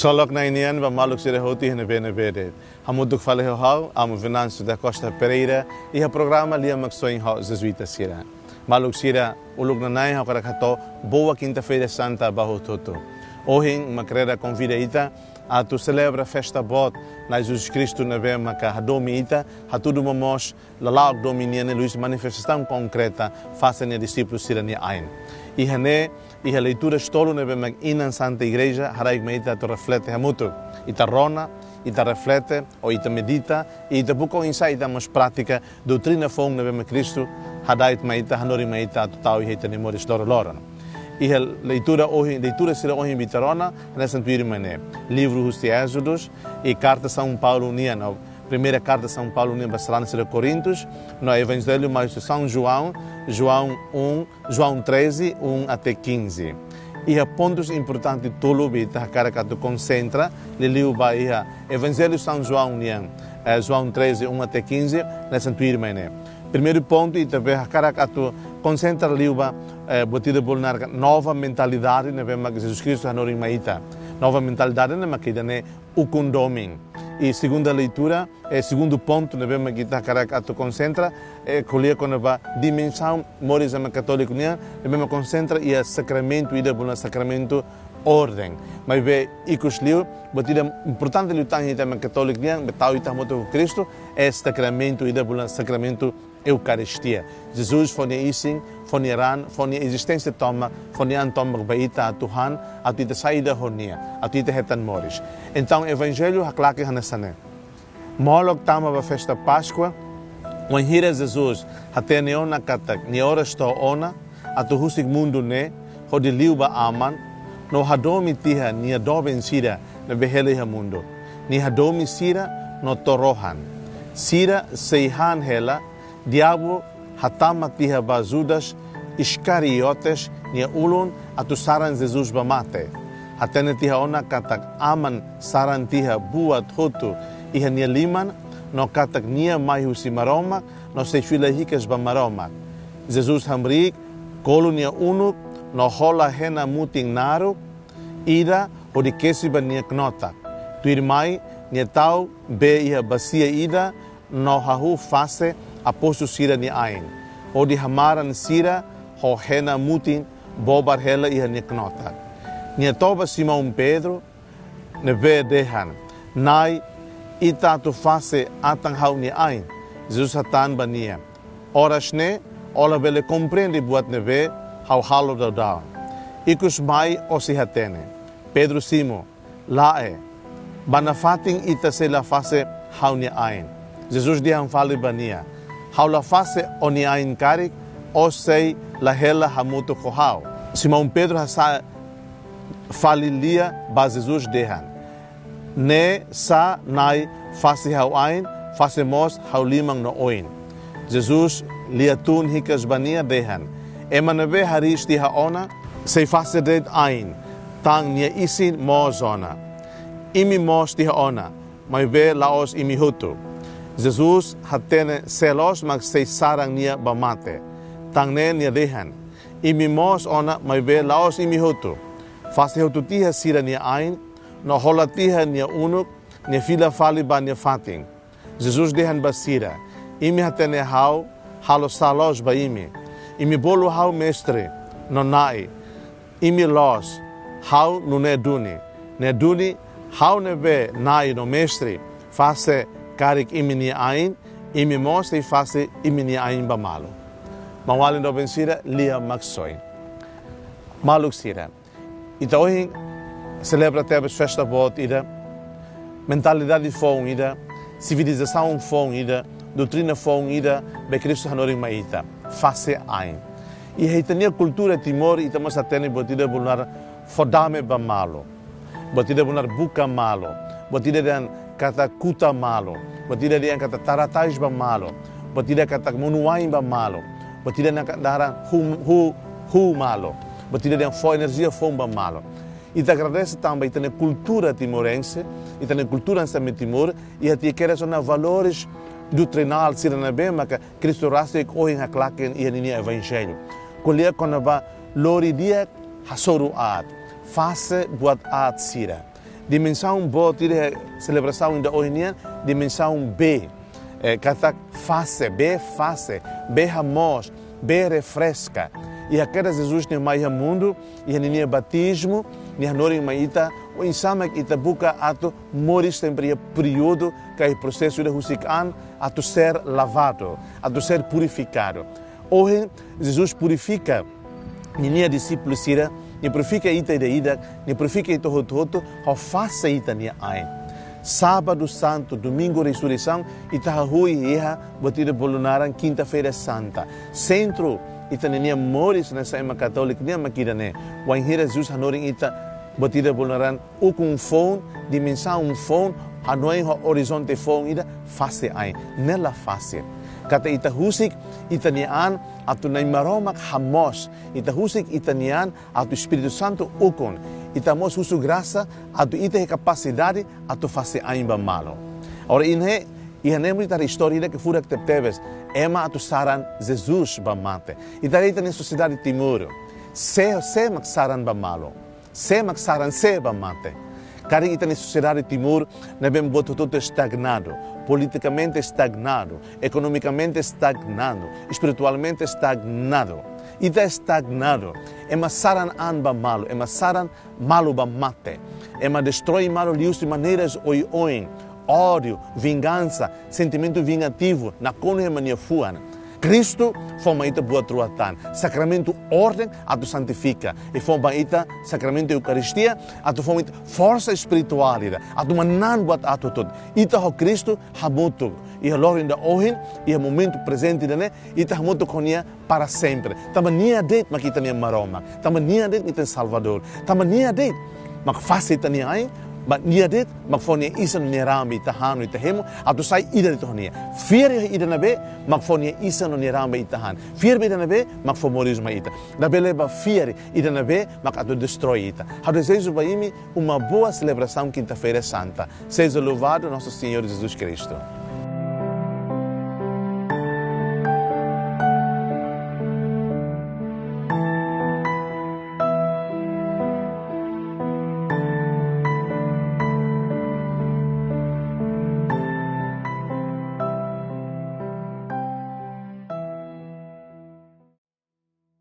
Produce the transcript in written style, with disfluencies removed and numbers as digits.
Solok na inian ba maluk sira hoti hene bede. Hamuduk fale hau, amo Venâncio da Costa Pereira e o programa lia maxoin hau jesuita sira. Maluk sira uluk na nai hau karakato boa quinta-feira santa bahu toto. Ohin makrera convida ita a tu celebra a festa bot na Jesus Cristo na bema ka hadomi ita hatudo momos lalaok dominiane luis manifestação concreta face ne discípulos sira ni ain. E a leitura estolo na bema inan Santa Igreja haraik meita to reflete hamuto. Ita rona, ita reflete ou ita medita e ita buko insa ita mas prática doutrina fong na bema Cristo hadait meita hanori meita totau e ita nemores lora. E a leitura será hoje vitarona nessa mané. Livro dos Êxodos e carta São Paulo União, a primeira carta São Paulo União para ser Coríntios, no Evangelho mais de São João, João 13, 1 até 15. E há pontos importantes tolo bita cara que tu concentra, leu baia Evangelho São João União, João 13, 1 até 15 nessa mané. Primeiro ponto e também a cara que tu concentra liuba botida bolnar nova mentalidade na bema que Jesus Cristo hanori maita nova mentalidade na maquida né o condomínio e segunda leitura segundo ponto na bema que cara que tu concentra colher com a dimensão morismo católico né na bema concentra e a sacramento e da bolnar sacramento ordem mas bem e cosliu botida importante lutar em tema católico né betal e tamoto Cristo é sacramento e da bolnar sacramento Eucaristia. Jesus foi ising, foi ran, foi existência toma, foi antoma baita a Tuhan, a tita saída honia, a tita hetan moris. Então evangelho haklaki hanasane. Molok tama ba festa Páscoa, o hira Jesus, até neona katak, ni ora sto ona, a tu husik mundo ne, hodi liuba aman, no hadomi tiha ni adoben sira na behele mundo. Ni hadomi sira no torohan. Sira seihan hela diabo hatama tiha bazudas Iscariotes nia ulun atu saran Jesus bamate hatene tiha ona katak aman saran tiha buat hotu iha nia liman no katak nia mai husimaroma no se filahikas bamaroma Jesus hamrik kolu nia unuk no hola hena muting naru ida hodikesi ba nia knota tuirmai nia tau be iha basia ida no hahu fase apóstolo sira ni ain. O di hamaran sira ho hena mutin bobar hela iha ni knota. Ni toba Simão Pedro ne ve dehan. Nai ita tu fase atang hau ni ain. Jesus hatan bania. Oras ne ola vele compreende buat ne ve hau halo da. Ikus mai osihatene. Pedro Simo lae. Banafating ita se la fase hau ni ain. Jesus dihan fale bania. Hau la fase oni ain karik, o sei la hela hamuto kohau. Simão Pedro hasa falilia ba Jesus dehan. Ne sa nai fase hau ain, fase mos hau limang no oin. Jesus liatun hikas bania dehan. Emanave haris tiha ona, sei fase ded ain, tang nia isin mo zona. Imi mos tiha ona, mai ve laos imi hutu. Jesus hatene selos mag sei sarang nia bamate. Tangne nia dehan. Imi mos ona mai be laos imi hotu. Fase hotu tiha sira nia ain, no hola tiha nia unuk, nia fila fali ba nia fating. Jesus dehan basira. Imi hatene hau, halo salos ba imi. Imi bolu hau mestre, no nai. Imi los, hau no ne duni. Ne duni, hau ne be nai no mestre. Fase karik imini ain, imi mos e fase imini ain ba malo. Mawalin do bensira lia maxoi. Maluk sira. Ita hoje celebra tebes festa bot ida, mentalidade fong ida, civilização fong ida, doutrina fong ida, be Cristo hanori maita, fase ain. E heitania cultura Timor ita mas atene botida bunar fodame ba malo. Botida bunar buka malo. Botida dan kata kuta malo, batida dia kata taratais ba malo, batida kata munuain ba malo, batida na dara hu malo, batida dia fo energia fom ba malo. E te agradece também a cultura timorense, e a cultura em Timor, e a ti queres na valores doutrinal sira na bema que Cristo raste hoje na claque e no evangelho. Colher quando va lori dia hasoru ad, face buat ad sira. Dimensão boa, tira celebração da hoje, dimensão B. Kata face, B ramos, B refresca. E aquela Jesus nem mais mundo, e nem batismo, nem nori maita, o insama que ita buca ato moris sempre período que é o processo de husican ato ser lavado, ato ser purificado. Hoje Jesus purifica nem discípulos sira, nem purifica ita ida, nem purifica ita hoto, ao faça ita nem ai. Sábado Santo, Domingo Ressurreição, ita hui eha batida bolunaran quinta-feira santa. Centro ita nem moris nessa ema católica nem makida ne. Wan hira Jesus hanoring ita batida bolunaran ukung phone, dimensão phone, hanoi ho horizonte phone ida face ai, nela face. Kata ita husik itanian atu nai maromak hamos, ita husik itanian atu Espírito Santo ukon. Ita mos husu graça atu ita capacidade atu face aimba malo. Ora inhe ihanemos ita história que fura que te teves ema atu saran Jesus ba mate. Ita reita na sociedade Timor. Se mak saran ba malo. Se mak saran se ba mate. Kari ita na sociedade Timor na bem boto todo estagnado, politicamente estagnado, economicamente estagnado, espiritualmente estagnado. Ita estagnado. Ema saran an ba malo, ema saran malo ba mate. Ema destrói malo lius de maneiras oi, ódio, vingança, sentimento vingativo, na cone mania fuan. Cristo forma ita boa truatan. Sacramento ordem a tu santifica. E forma ita sacramento Eucaristia a tu forma ita força espiritual a tu manan buat a tu todo. Ita ho Cristo hamutu. E a lor ainda hoje e a momento presente dele ita hamutu konia para sempre. Tamania det makita nia maroma. Tamania det ita Salvador. Tamania det mak fase ita nia ai. But nia dit magfonia isan ni rami itahan ita hemo atu sai ida dito nia. Fier ida nabe magfonia isan ni rami itahan. Fier ida nabe magfomorismo ita. Nabele ba fier ida nabe mag atu destroy ita. Hado seja baimi uma boa celebração quinta-feira santa. Seja louvado nosso Senhor Jesus Cristo.